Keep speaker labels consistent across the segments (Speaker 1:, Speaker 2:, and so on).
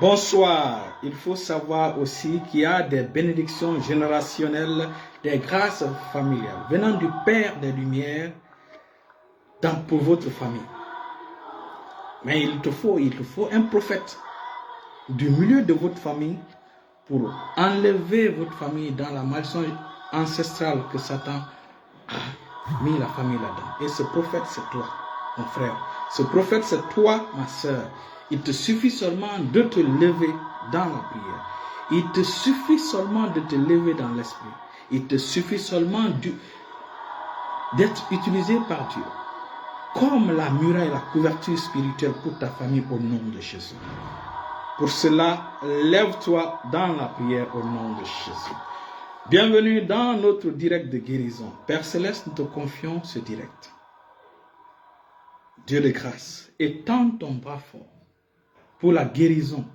Speaker 1: Bonsoir. Il faut savoir aussi qu'il y a des bénédictions générationnelles, des grâces familiales venant du Père des Lumières pour votre famille. Mais il te faut un prophète du milieu de votre famille pour enlever votre famille dans la malédiction ancestrale que Satan a mis la famille là-dedans. Et ce prophète, c'est toi, mon frère. Ce prophète, c'est toi, ma soeur. Il te suffit seulement de te lever dans la prière. Il te suffit seulement de te lever dans l'esprit. Il te suffit seulement d'être utilisé par Dieu comme la muraille, la couverture spirituelle pour ta famille au nom de Jésus. Pour cela, lève-toi dans la prière au nom de Jésus. Bienvenue dans notre direct de guérison. Père Céleste, nous te confions ce direct. Dieu de grâce, étends ton bras fort pour la guérison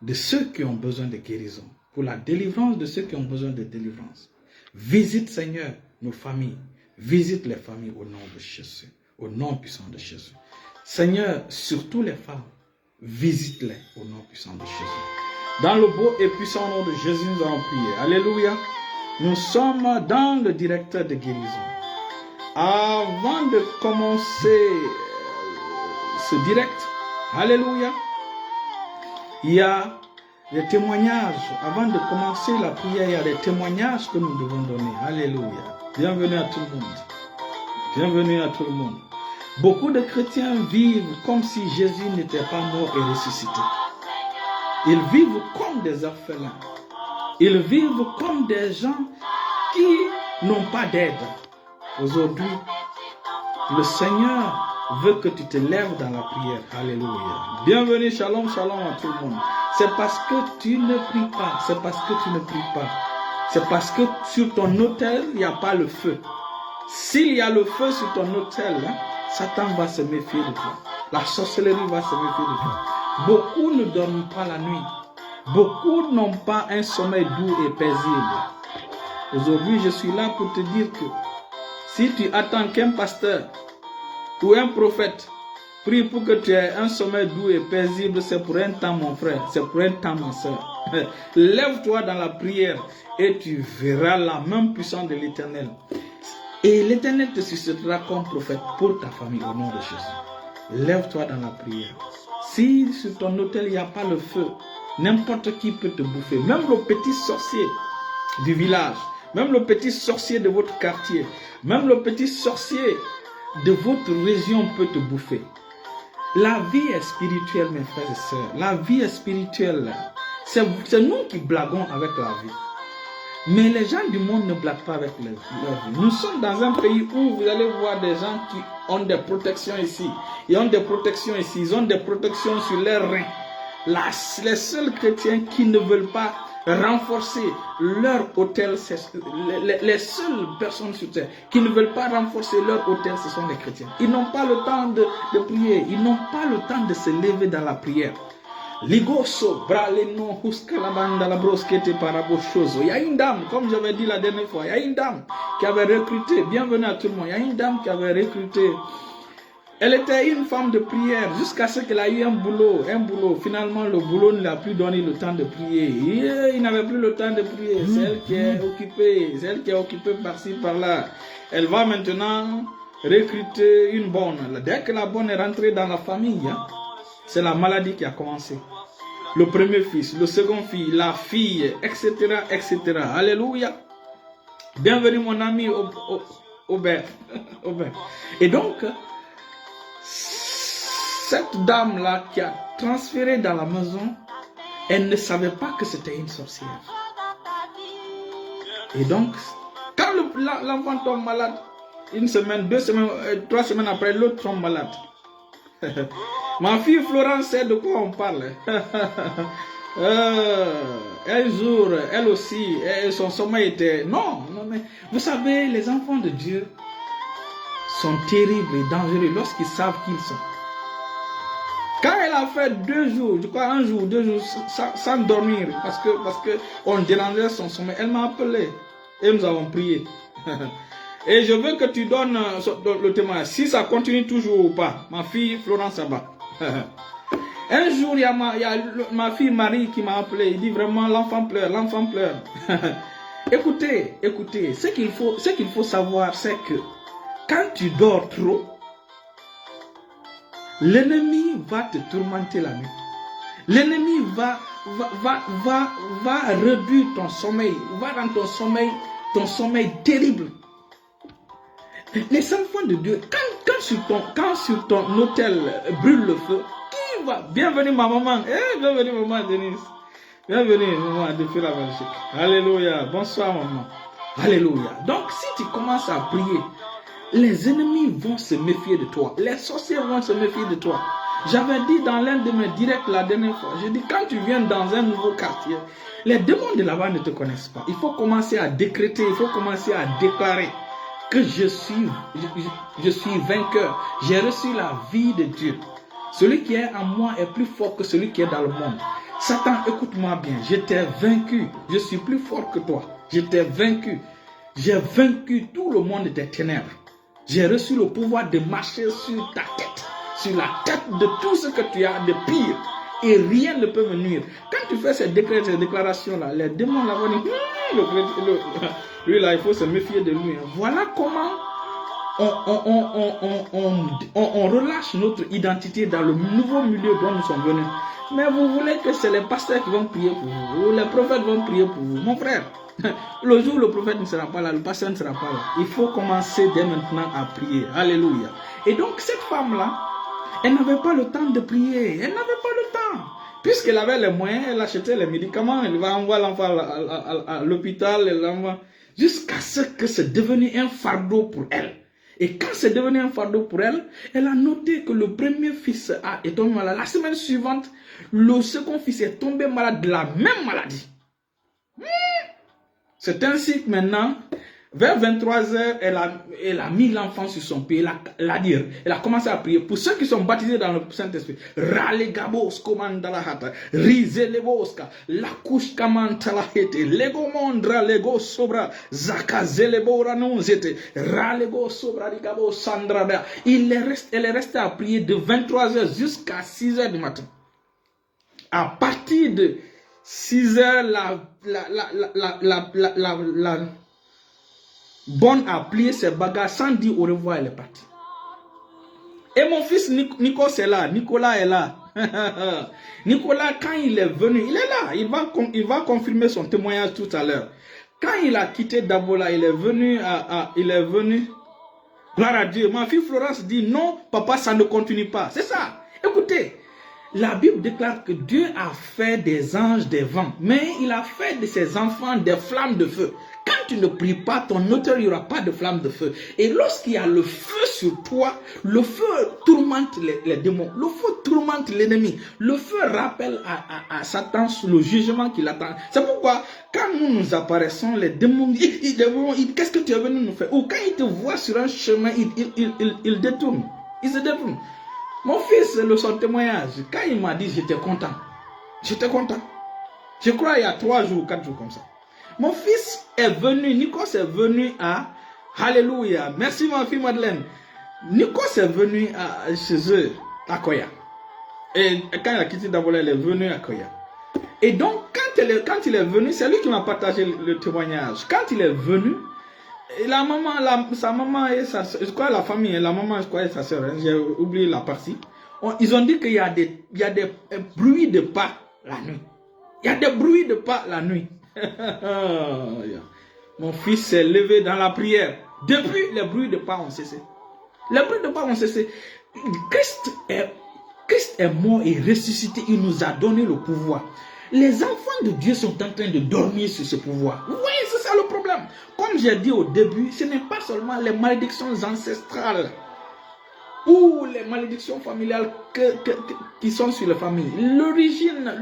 Speaker 1: de ceux qui ont besoin de guérison, pour la délivrance de ceux qui ont besoin de délivrance. Visite, Seigneur, nos familles. Visite les familles au nom de Jésus, au nom puissant de Jésus. Seigneur, surtout les femmes, visite-les au nom puissant de Jésus. Dans le beau et puissant nom de Jésus, nous allons prier. Alléluia. Nous sommes dans le directeur de guérison. Avant de commencer ce direct, alléluia, il y a des témoignages. Avant de commencer la prière, il y a des témoignages que nous devons donner. Alléluia. Bienvenue à tout le monde. Bienvenue à tout le monde. Beaucoup de chrétiens vivent comme si Jésus n'était pas mort et ressuscité. Ils vivent comme des orphelins. Ils vivent comme des gens qui n'ont pas d'aide. Aujourd'hui, le Seigneur veut que tu te lèves dans la prière. Alléluia. Bienvenue, shalom, shalom à tout le monde. C'est parce que tu ne pries pas. C'est parce que tu ne pries pas. C'est parce que sur ton autel, il n'y a pas le feu. S'il y a le feu sur ton autel, Satan va se méfier de toi. La sorcellerie va se méfier de toi. Beaucoup ne dorment pas la nuit. Beaucoup n'ont pas un sommeil doux et paisible. Aujourd'hui, je suis là pour te dire que si tu attends qu'un pasteur ou un prophète prie pour que tu aies un sommeil doux et paisible, c'est pour un temps, mon frère. C'est pour un temps, ma soeur. Lève-toi dans la prière et tu verras la main puissante de l'Éternel. Et l'Éternel te suscitera comme prophète pour ta famille au nom de Jésus. Lève-toi dans la prière. Si sur ton autel il n'y a pas le feu, n'importe qui peut te bouffer. Même le petit sorcier du village, même le petit sorcier de votre quartier, même le petit sorcier de votre région peut te bouffer. La vie est spirituelle, mes frères et sœurs. La vie est spirituelle. C'est nous qui blaguons avec la vie. Mais les gens du monde ne blaguent pas avec leur vie. Nous sommes dans un pays où vous allez voir des gens qui ont des protections ici. Ils ont des protections ici. Ils ont des protections sur leurs reins. Les seuls chrétiens qui ne veulent pas renforcer leur autel, les seules personnes sur terre qui ne veulent pas renforcer leur autel, ce sont les chrétiens. Ils n'ont pas le temps de prier. Ils n'ont pas le temps de se lever dans la prière. Ligoso, braleno, huskalabanda, la broskete parabochoso. Il y a une dame, comme j'avais dit la dernière fois, il y a une dame qui avait recruté, bienvenue à tout le monde, il y a une dame qui avait recruté. Elle était une femme de prière jusqu'à ce qu'elle ait eu un boulot. Finalement, le boulot ne lui a plus donné le temps de prier. Il n'avait plus le temps de prier. C'est elle qui est occupée. C'est elle qui est occupée par-ci, par-là. Elle va maintenant recruter une bonne. Dès que la bonne est rentrée dans la famille, c'est la maladie qui a commencé. Le premier fils, le second fils, la fille, etc., etc. Alléluia. Bienvenue mon ami Aubert. Et donc, cette dame-là qui a transféré dans la maison, elle ne savait pas que c'était une sorcière. Et donc, quand l'enfant tombe malade, une semaine, 2 semaines, 3 semaines après, l'autre tombe malade. Ma fille Florence sait de quoi on parle. Un jour, elle aussi, son sommeil était... Non, mais vous savez, les enfants de Dieu sont terribles et dangereux lorsqu'ils savent qui ils sont. Quand elle a fait 2 jours, je crois 1 jour, 2 jours, sans dormir, parce que on dérangeait son sommeil, elle m'a appelé et nous avons prié. Et je veux que tu donnes le témoignage, si ça continue toujours ou pas. Ma fille Florence Abba. Un jour, il y a ma fille Marie qui m'a appelé. Il dit vraiment, l'enfant pleure, l'enfant pleure. Écoutez, ce qu'il faut savoir, c'est que quand tu dors trop, l'ennemi va te tourmenter la nuit. L'ennemi va réduire ton sommeil, va rendre ton sommeil terrible. Les enfants de Dieu, quand sur ton hôtel brûle le feu, qui va? Bienvenue ma maman, bienvenue maman Denise, bienvenue maman de la Belgique. Alléluia, bonsoir maman. Alléluia. Donc si tu commences à prier, les ennemis vont se méfier de toi, les sorciers vont se méfier de toi. J'avais dit dans l'un de mes directs la dernière fois, j'ai dit quand tu viens dans un nouveau quartier, les démons de là-bas ne te connaissent pas. Il faut commencer à décréter, il faut commencer à déclarer que je suis vainqueur. J'ai reçu la vie de Dieu. Celui qui est en moi est plus fort que celui qui est dans le monde. Satan, écoute-moi bien, je t'ai vaincu. Je suis plus fort que toi. Je t'ai vaincu. J'ai vaincu tout le monde des ténèbres. J'ai reçu le pouvoir de marcher sur ta tête, sur la tête de tout ce que tu as de pire. Et rien ne peut me nuire. Quand tu fais ces déclarations-là, les démons là vont dire, lui là, il faut se méfier de lui. Voilà comment on relâche notre identité dans le nouveau milieu dont nous sommes venus. Mais vous voulez que c'est les pasteurs qui vont prier pour vous, ou les prophètes vont prier pour vous. Mon frère, le jour où le prophète ne sera pas là, le pasteur ne sera pas là. Il faut commencer dès maintenant à prier. Alléluia. Et donc cette femme-là, elle n'avait pas le temps de prier. Elle n'avait pas le temps. Puisqu'elle avait les moyens, elle achetait les médicaments, elle va envoyer l'enfant à l'hôpital, elle l'envoie jusqu'à ce que c'est devenu un fardeau pour elle. Et quand c'est devenu un fardeau pour elle, elle a noté que le premier fils est tombé malade. La semaine suivante, le second fils est tombé malade de la même maladie. C'est ainsi que maintenant, vers 23h, elle a mis l'enfant sur son pied, elle a commencé à prier. Pour ceux qui sont baptisés dans le Saint-Esprit, Ralegabos komandalahata, Rizeleboska, Lakush kamantalahete, Legomondra lego sobra, Zakazelebora nonzete, Ralego sobra rigabo sandrada. Elle est restée à prier de 23h jusqu'à 6h du matin. À partir de 6h, la bonne a plié ses bagages sans dire au revoir, elle est partie. Et mon fils Nicolas est là, Nicolas est là. Nicolas, quand il est venu, il est là, il va confirmer son témoignage tout à l'heure. Quand il a quitté Dabola, il est venu, gloire à Dieu. Ma fille Florence dit non, papa, ça ne continue pas. C'est ça. Écoutez, la Bible déclare que Dieu a fait des anges des vents, mais il a fait de ses enfants des flammes de feu. Quand tu ne pries pas, ton auteur, il n'y aura pas de flamme de feu. Et lorsqu'il y a le feu sur toi, le feu tourmente les démons, le feu tourmente l'ennemi. Le feu rappelle à Satan le jugement qu'il attend. C'est pourquoi, quand nous apparaissons, les démons, qu'est-ce que tu es venu nous faire? Ou quand ils te voient sur un chemin, ils détournent. Ils se détournent. Mon fils, son témoignage, quand il m'a dit, j'étais content. J'étais content. Je crois il y a 3 jours, 4 jours comme ça. Mon fils est venu, Nikos est venu à Alléluia. Merci ma fille Madeleine. Nikos est venu chez eux, à Koya. Et quand il a quitté Dabola, elle est venue à Koya. Et donc, quand il est venu, c'est lui qui m'a partagé le témoignage. Quand il est venu, sa maman et je crois la famille, la maman, je crois et sa soeur, hein, j'ai oublié la partie. Ils ont dit qu'il y a des bruits de pas la nuit. Il y a des bruits de pas la nuit. Mon fils s'est levé dans la prière. Depuis, les bruits de pas ont cessé. Les bruits de pas ont cessé. Christ est mort et ressuscité. Il nous a donné le pouvoir. Les enfants de Dieu sont en train de dormir sur ce pouvoir. Vous voyez, c'est ça le problème. Comme j'ai dit au début, ce n'est pas seulement les malédictions ancestrales ou les malédictions familiales qui sont sur la famille. L'origine,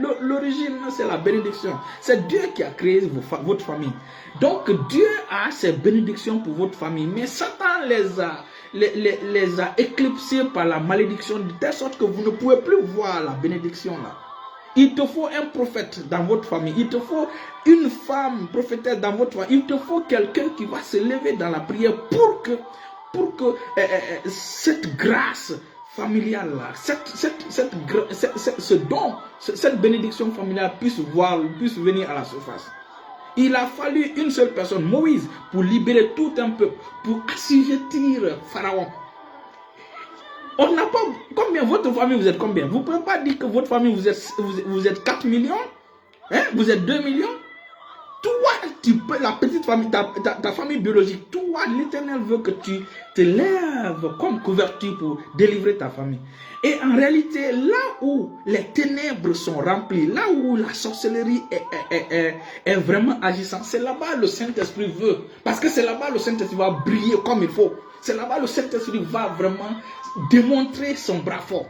Speaker 1: c'est la bénédiction. C'est Dieu qui a créé votre famille. Donc Dieu a ses bénédictions pour votre famille. Mais Satan les a éclipsés par la malédiction de telle sorte que vous ne pouvez plus voir la bénédiction là. Il te faut un prophète dans votre famille. Il te faut une femme prophétesse dans votre famille. Il te faut quelqu'un qui va se lever dans la prière pour que cette grâce familiale-là, ce don, cette bénédiction familiale puisse venir à la surface. Il a fallu une seule personne, Moïse, pour libérer tout un peuple, pour assujettir Pharaon. On n'a pas... Combien? Votre famille, vous êtes combien? Vous ne pouvez pas dire que votre famille, vous êtes 4 millions? Hein? Vous êtes 2 millions? Toi, tu peux, la petite famille, ta famille biologique, toi, l'Éternel veut que tu te lèves comme couverture pour délivrer ta famille. Et en réalité, là où les ténèbres sont remplies, là où la sorcellerie est vraiment agissante, c'est là-bas le Saint-Esprit veut. Parce que c'est là-bas le Saint-Esprit va briller comme il faut. C'est là-bas le Saint-Esprit va vraiment démontrer son bras fort.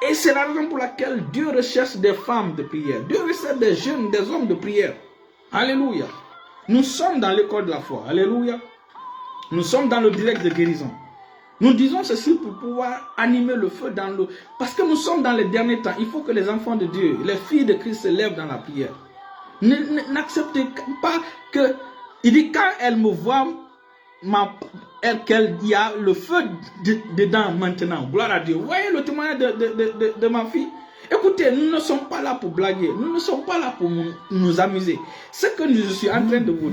Speaker 1: Et c'est la raison pour laquelle Dieu recherche des femmes de prière. Dieu recherche des jeunes, des hommes de prière. Alléluia. Nous sommes dans l'école de la foi. Alléluia. Nous sommes dans le direct de guérison. Nous disons ceci pour pouvoir animer le feu dans l'eau. Parce que nous sommes dans les derniers temps. Il faut que les enfants de Dieu, les filles de Christ se lèvent dans la prière. N'acceptez pas que... Il dit quand elle me voit, qu'elle y a le feu dedans maintenant. Gloire à Dieu. Vous voyez le témoignage de ma fille? Écoutez, nous ne sommes pas là pour blaguer. Nous ne sommes pas là pour nous amuser. Ce que je suis en train de vous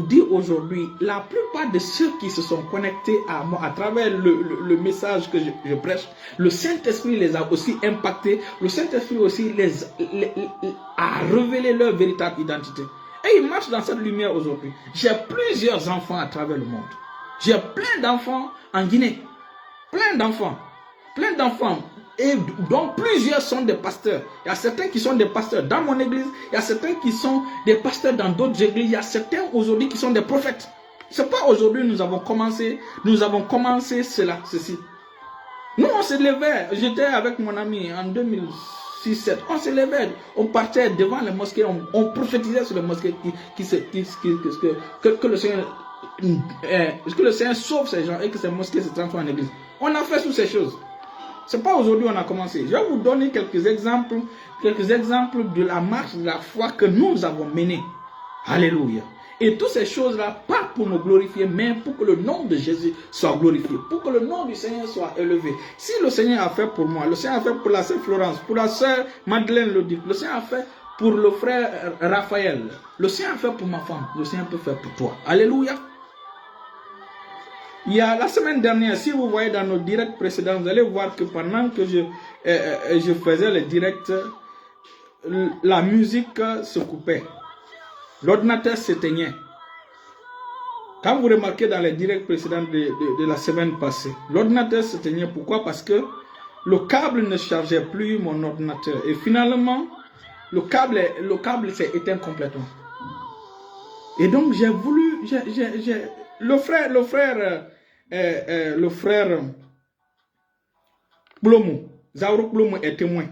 Speaker 1: dire aujourd'hui, la plupart de ceux qui se sont connectés à moi à travers le message que je prêche, le Saint-Esprit les a aussi impactés. Le Saint-Esprit aussi a révélé leur véritable identité. Et ils marchent dans cette lumière aujourd'hui. J'ai plusieurs enfants à travers le monde. J'ai plein d'enfants en Guinée. Plein d'enfants. Plein d'enfants. Et donc plusieurs sont des pasteurs. Il y a certains qui sont des pasteurs dans mon église. Il y a certains qui sont des pasteurs dans d'autres églises. Il y a certains aujourd'hui qui sont des prophètes. C'est pas aujourd'hui nous avons commencé ceci. Nous on se levait. J'étais avec mon ami en 2006-2007. On se levait. On partait devant les mosquées. On prophétisait sur les mosquées que le Seigneur sauve ces gens et que ces mosquées se transforment en église. On a fait toutes ces choses. C'est pas aujourd'hui on a commencé. Je vais vous donner quelques exemples de la marche de la foi que nous avons menée. Alléluia. Et toutes ces choses-là, pas pour nous glorifier, mais pour que le nom de Jésus soit glorifié, pour que le nom du Seigneur soit élevé. Si le Seigneur a fait pour moi, le Seigneur a fait pour la sœur Florence, pour la sœur Madeleine Lodic, le Seigneur a fait pour le frère Raphaël, le Seigneur a fait pour ma femme, le Seigneur peut faire pour toi. Alléluia. Il y a la semaine dernière, si vous voyez dans nos directs précédents, vous allez voir que pendant que je faisais les directs, la musique se coupait. L'ordinateur s'éteignait. Quand vous remarquez dans les directs précédents de la semaine passée, l'ordinateur s'éteignait. Pourquoi? Parce que le câble ne chargeait plus mon ordinateur. Et finalement, le câble s'est éteint complètement. Et donc j'ai voulu... Le frère Plomo, Zauro Plomo est témoin.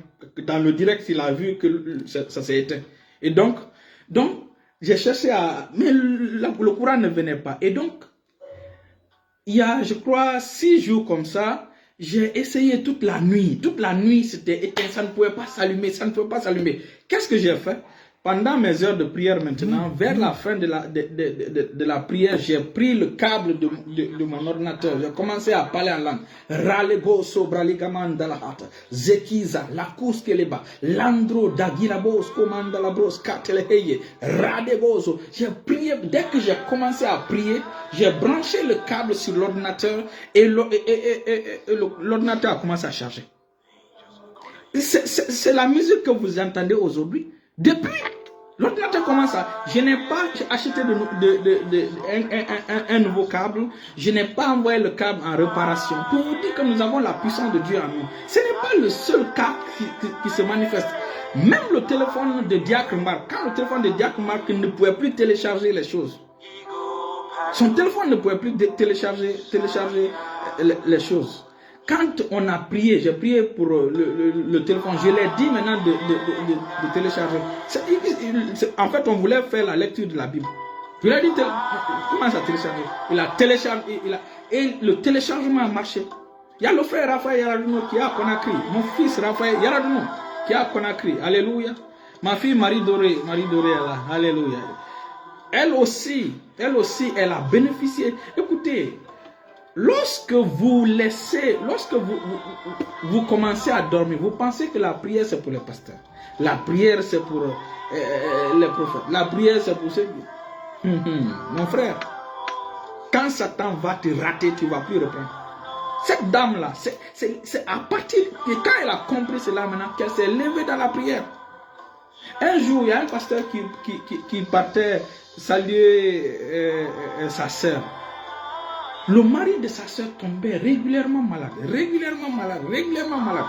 Speaker 1: Dans le direct, il a vu que ça s'est éteint. Et donc j'ai cherché à... Mais le courant ne venait pas. Et donc, il y a, je crois, 6 jours comme ça, j'ai essayé toute la nuit. Toute la nuit, c'était éteint. Ça ne pouvait pas s'allumer. Qu'est-ce que j'ai fait? Pendant mes heures de prière maintenant, vers la fin de la prière, j'ai pris le câble de mon ordinateur. J'ai commencé à parler en langue. Ralego sobraligaman da la hata. Zekiza, la kouskeleba, landro dagirabos komanda la bros kateleheye, radebozo. J'ai prié, dès que j'ai commencé à prier, j'ai branché le câble sur l'ordinateur et l'ordinateur a commencé à charger. C'est la musique que vous entendez aujourd'hui. Depuis, l'ordinateur commence à... Je n'ai pas acheté un nouveau câble. Je n'ai pas envoyé le câble en réparation. Pour vous dire que nous avons la puissance de Dieu en nous. Ce n'est pas le seul cas qui se manifeste. Même le téléphone de Diacre Marc, quand le téléphone de Diacre Marc ne pouvait plus télécharger les choses. Son téléphone ne pouvait plus télécharger les choses. Quand on a prié, j'ai prié pour le téléphone, je l'ai dit maintenant de télécharger. En fait, on voulait faire la lecture de la Bible. Je lui ai dit, comment ça télécharger? Il a téléchargé, et le téléchargement a marché. Il y a le frère Raphaël Yaraduno qui est à Conakry. Mon fils Raphaël Yaraduno qui est à Conakry. Alléluia. Ma fille Marie-Doré est là. Alléluia. Elle aussi, elle a bénéficié. Écoutez, lorsque vous laissez, lorsque vous commencez à dormir, vous pensez que la prière c'est pour les pasteurs. La prière c'est pour les prophètes. La prière c'est pour ceux qui... Mon frère, quand Satan va te rater, tu ne vas plus reprendre. Cette dame-là, c'est à partir de quand elle a compris cela maintenant qu'elle s'est levée dans la prière. Un jour, il y a un pasteur qui partait saluer sa sœur. Le mari de sa sœur tombait régulièrement malade, régulièrement malade, régulièrement malade.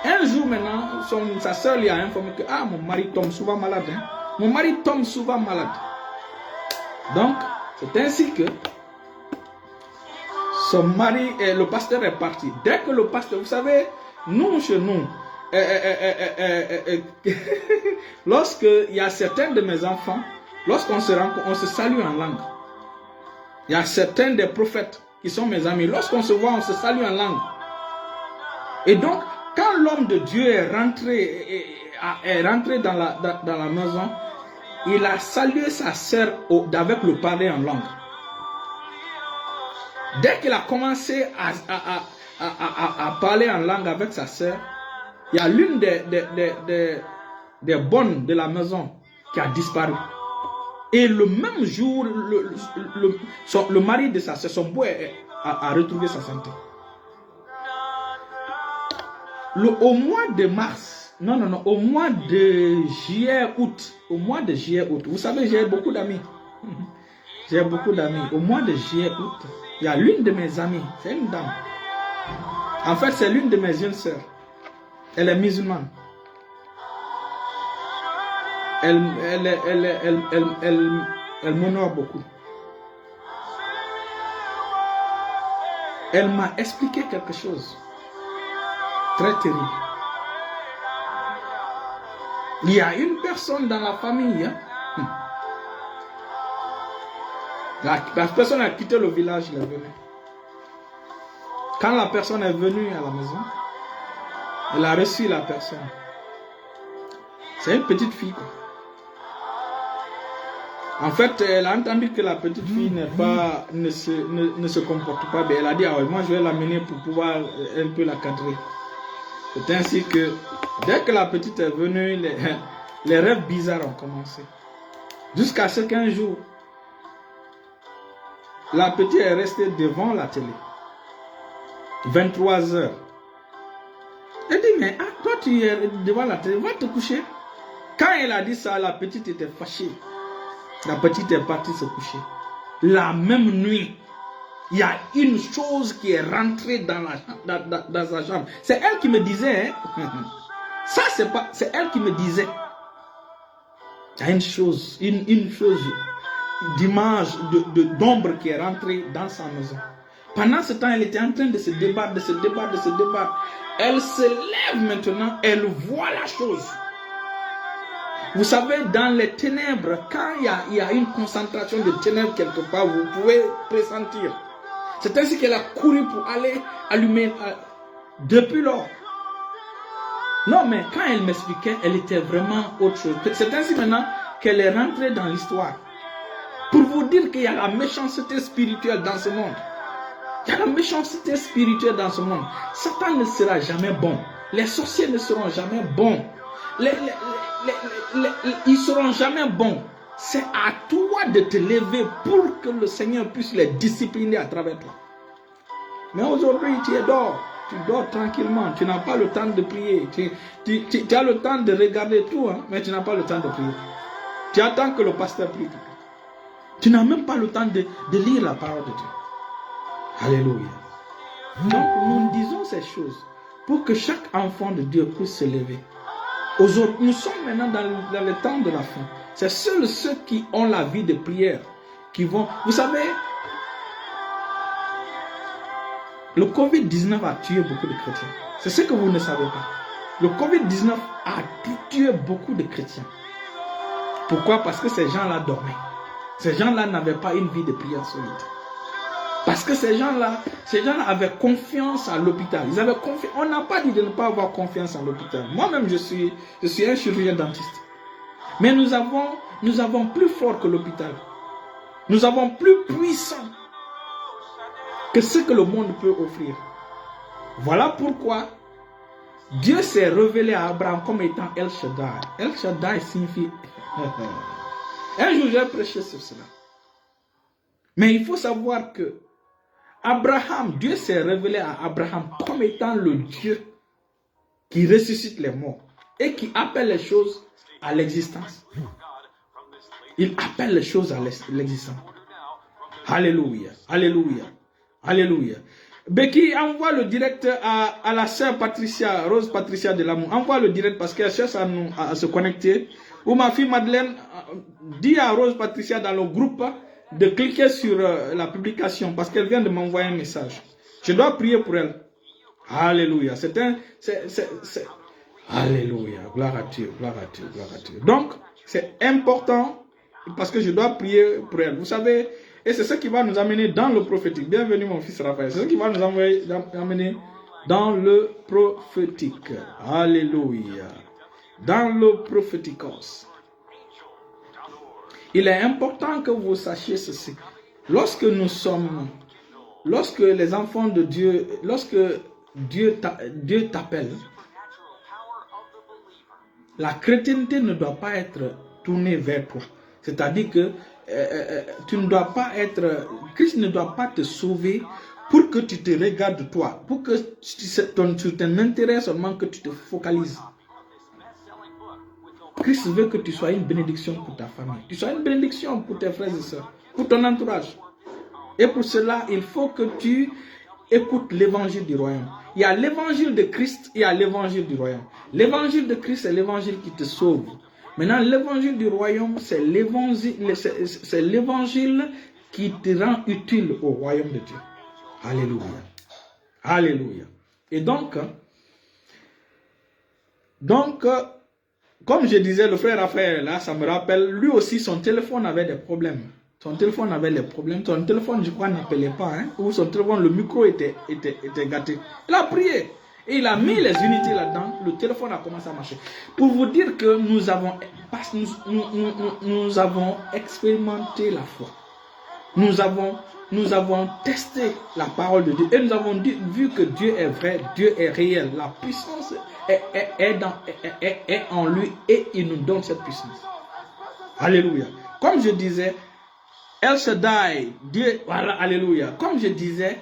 Speaker 1: Un jour maintenant, sa sœur lui a informé que mon mari tombe souvent malade. Hein? Mon mari tombe souvent malade. Donc, c'est ainsi que son mari, le pasteur est parti. Dès que le pasteur, vous savez, nous, chez nous, lorsque il y a certains de mes enfants, lorsqu'on se rencontre, on se salue en langue. Il y a certains des prophètes qui sont mes amis. Lorsqu'on se voit, on se salue en langue. Et donc, quand l'homme de Dieu est rentré dans la maison, il a salué sa sœur avec le parler en langue. Dès qu'il a commencé à parler en langue avec sa sœur, il y a l'une des bonnes de la maison qui a disparu. Et le même jour, le mari de sa sœur, son beau, a retrouvé sa santé. Au mois de mars, au mois de juillet-août, vous savez, j'ai beaucoup d'amis. J'ai beaucoup d'amis. Au mois de juillet-août, il y a l'une de mes amies, c'est une dame. En fait, c'est l'une de mes jeunes sœurs. Elle est musulmane. Elle m'honore beaucoup. Elle m'a expliqué quelque chose très terrible. Il y a une personne dans la famille. Hein? La personne a quitté le village, elle est venue. Quand la personne est venue à la maison, elle a reçu la personne. C'est une petite fille. Quoi. En fait, elle a entendu que la petite fille ne se comporte pas bien. Elle a dit, moi je vais l'amener pour pouvoir un peu la cadrer. C'est ainsi que, dès que la petite est venue, les rêves bizarres ont commencé. Jusqu'à ce qu'un jour, la petite est restée devant la télé. 23 heures. Elle dit, mais toi tu es devant la télé, va te coucher. Quand elle a dit ça, la petite était fâchée. La petite est partie se coucher. La même nuit, il y a une chose qui est rentrée dans sa chambre. C'est elle qui me disait, hein? Ça c'est elle qui me disait. Il y a une chose d'image, d'ombre qui est rentrée dans sa maison. Pendant ce temps, elle était en train de se débattre, Elle se lève maintenant, elle voit la chose. Vous savez, dans les ténèbres, quand il y a une concentration de ténèbres quelque part, vous pouvez pressentir. C'est ainsi qu'elle a couru pour aller allumer depuis lors. Non, mais quand elle m'expliquait, elle était vraiment autre chose. C'est ainsi maintenant qu'elle est rentrée dans l'histoire. Pour vous dire qu'il y a la méchanceté spirituelle dans ce monde. Il y a la méchanceté spirituelle dans ce monde. Satan ne sera jamais bon. Les sorciers ne seront jamais bons. Ils seront jamais bons. C'est à toi de te lever pour que le Seigneur puisse les discipliner à travers toi. Mais aujourd'hui, tu es dehors. Tu dors tranquillement. Tu n'as pas le temps de prier. Tu as le temps de regarder tout, hein, mais tu n'as pas le temps de prier. Tu attends que le pasteur prie. Tu n'as même pas le temps de lire la parole de Dieu. Alléluia. Donc nous disons ces choses pour que chaque enfant de Dieu puisse se lever. Aujourd'hui, nous sommes maintenant dans le temps de la fin. C'est seuls ceux qui ont la vie de prière qui vont... Vous savez, le Covid-19 a tué beaucoup de chrétiens. C'est ce que vous ne savez pas. Le Covid-19 a tué beaucoup de chrétiens. Pourquoi? Parce que ces gens-là dormaient. Ces gens-là n'avaient pas une vie de prière solide. Parce que ces gens-là avaient confiance à l'hôpital. Ils avaient confiance. On n'a pas dit de ne pas avoir confiance en l'hôpital. Moi-même, je suis un chirurgien dentiste. Mais nous avons plus fort que l'hôpital. Nous avons plus puissant que ce que le monde peut offrir. Voilà pourquoi Dieu s'est révélé à Abraham comme étant El Shaddai. El Shaddai signifie... Un jour, j'ai prêché sur cela. Mais il faut savoir que Abraham, Dieu s'est révélé à Abraham comme étant le Dieu qui ressuscite les morts et qui appelle les choses à l'existence. Il appelle les choses à l'existence. Alléluia, alléluia, alléluia. Becky, envoie le direct à la sœur Patricia, Rose Patricia de l'amour. Envoie le direct parce qu'elle cherche à se connecter. Ou ma fille Madeleine, dis à Rose Patricia dans le groupe de cliquer sur la publication parce qu'elle vient de m'envoyer un message. Je dois prier pour elle. Alléluia. Alléluia. Gloire à Dieu, gloire à Dieu, gloire à Dieu. Donc, c'est important parce que je dois prier pour elle. Vous savez, et c'est ce qui va nous amener dans le prophétique. Bienvenue mon fils Raphaël. C'est ce qui va nous amener dans le prophétique. Alléluia. Dans le prophéticos. Il est important que vous sachiez ceci. Lorsque les enfants de Dieu, lorsque Dieu t'appelle, la chrétienté ne doit pas être tournée vers toi. C'est-à-dire que tu ne dois pas être, Christ ne doit pas te sauver pour que tu te regardes toi, pour que tu t'en intéresses seulement, que tu te focalises. Christ veut que tu sois une bénédiction pour ta famille, tu sois une bénédiction pour tes frères et sœurs, pour ton entourage. Et pour cela, il faut que tu écoutes l'évangile du royaume. Il y a l'évangile de Christ, il y a l'évangile du royaume. L'évangile de Christ, c'est l'évangile qui te sauve. Maintenant, l'évangile du royaume, c'est l'évangile qui te rend utile au royaume de Dieu. Alléluia. Alléluia. Et donc, comme je disais, le frère Raphaël, là, ça me rappelle, lui aussi, son téléphone avait des problèmes. Son téléphone avait des problèmes. Son téléphone, je crois, n'appelait pas. Hein, ou son téléphone, le micro était gâté. Il a prié. Et il a mis les unités là-dedans. Le téléphone a commencé à marcher. Pour vous dire que nous avons expérimenté la foi. Nous avons testé la parole de Dieu. Et nous avons vu que Dieu est vrai, Dieu est réel. La puissance est en lui et il nous donne cette puissance. Alléluia. Comme je disais, El Shaddai, Dieu, voilà, alléluia. Comme je disais,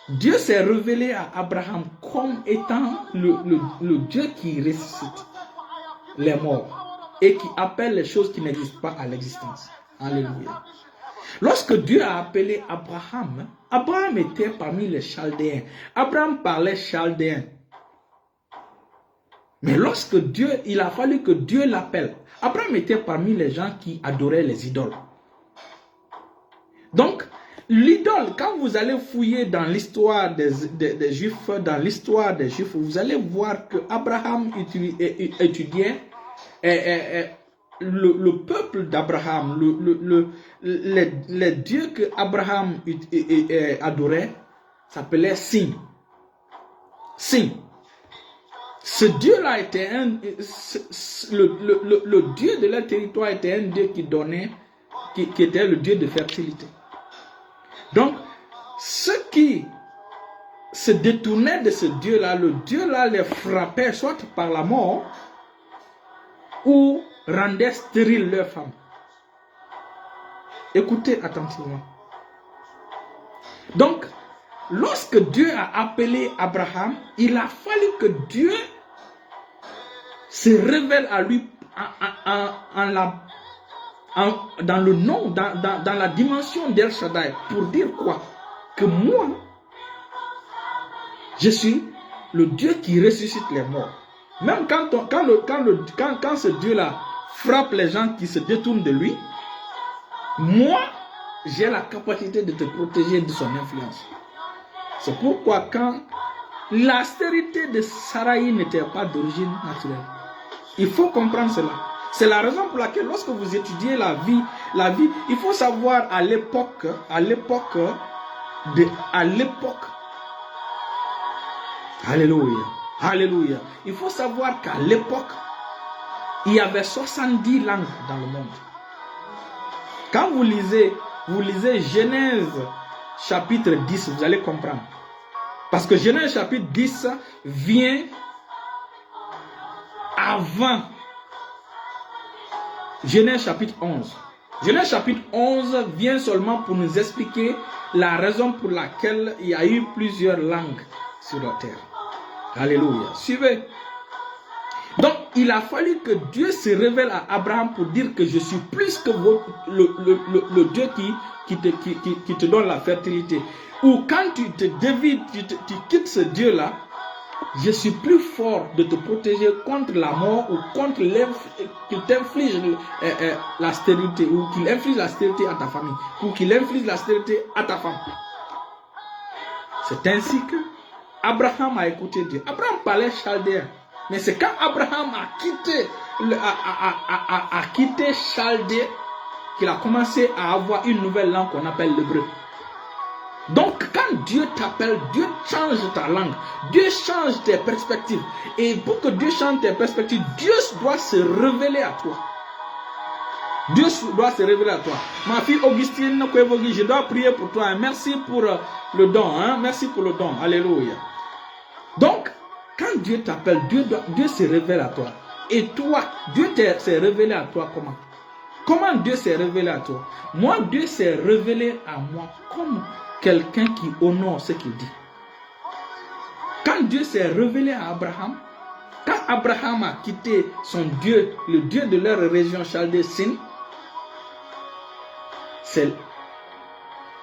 Speaker 1: Dieu s'est révélé à Abraham comme étant le Dieu qui ressuscite les morts et qui appelle les choses qui n'existent pas à l'existence. Alléluia. Lorsque Dieu a appelé Abraham, Abraham était parmi les Chaldéens. Abraham parlait chaldéen. Mais lorsque il a fallu que Dieu l'appelle, Abraham était parmi les gens qui adoraient les idoles. Donc, l'idole, quand vous allez fouiller dans l'histoire des Juifs, vous allez voir que Abraham étudiait le peuple d'Abraham, les dieux que Abraham adorait, s'appelait Sin. Sin. Ce Dieu-là était le Dieu de leur territoire était un Dieu qui était le Dieu de fertilité. Donc, ceux qui se détournaient de ce Dieu-là, le Dieu-là les frappait soit par la mort ou rendait stériles leurs femmes. Écoutez attentivement. Donc, lorsque Dieu a appelé Abraham, il a fallu que Dieu se révèle à lui dans le nom, dans la dimension d'El Shaddai, pour dire quoi? Que moi, je suis le Dieu qui ressuscite les morts. Même quand ce Dieu-là frappe les gens qui se détournent de lui, moi, j'ai la capacité de te protéger de son influence. C'est pourquoi quand la stérilité de Sarai n'était pas d'origine naturelle, il faut comprendre cela. C'est la raison pour laquelle lorsque vous étudiez la vie, il faut savoir à l'époque, alléluia, alléluia. Il faut savoir qu'à l'époque, il y avait 70 langues dans le monde. Quand vous lisez Genèse chapitre 10, vous allez comprendre. Parce que Genèse chapitre 10 vient avant Genèse chapitre 11. Genèse chapitre 11 vient seulement pour nous expliquer la raison pour laquelle il y a eu plusieurs langues sur la terre. Alléluia. Suivez. Donc, il a fallu que Dieu se révèle à Abraham pour dire que je suis plus que le Dieu qui te donne la fertilité. Ou quand tu te dévides, tu quittes ce Dieu-là, je suis plus fort de te protéger contre la mort ou contre qu'il t'inflige la stérilité ou qu'il inflige la stérilité à ta famille ou qu'il inflige la stérilité à ta femme. C'est ainsi que Abraham a écouté Dieu. Abraham parlait chaldéen. Mais c'est quand Abraham a quitté Chaldée qu'il a commencé à avoir une nouvelle langue qu'on appelle l'hébreu. Donc quand Dieu t'appelle, Dieu change ta langue, Dieu change tes perspectives. Et pour que Dieu change tes perspectives, Dieu doit se révéler à toi. Dieu doit se révéler à toi. Ma fille Augustine, je dois prier pour toi. Merci pour le don. Merci pour le don. Alléluia. Donc, quand Dieu t'appelle, Dieu se révèle à toi. Et toi, Dieu s'est révélé à toi comment? Comment Dieu s'est révélé à toi? Moi, Dieu s'est révélé à moi comme quelqu'un qui honore ce qu'il dit. Quand Dieu s'est révélé à Abraham, quand Abraham a quitté son Dieu, le Dieu de leur région Chaldée-Sin,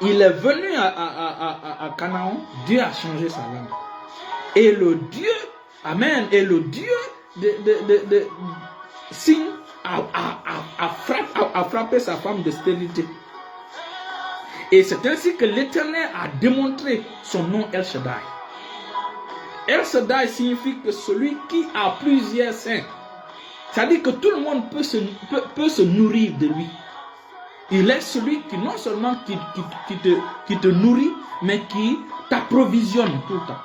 Speaker 1: il est venu à Canaan, Dieu a changé sa langue. Et le Dieu, Amen, et le Dieu de Sin a frappé sa femme de stérilité. Et c'est ainsi que l'Éternel a démontré son nom El Shaddai. El Shaddai signifie que celui qui a plusieurs seins. C'est-à-dire que tout le monde peut se nourrir de lui. Il est celui qui non seulement qui te nourrit, mais qui t'approvisionne tout le temps.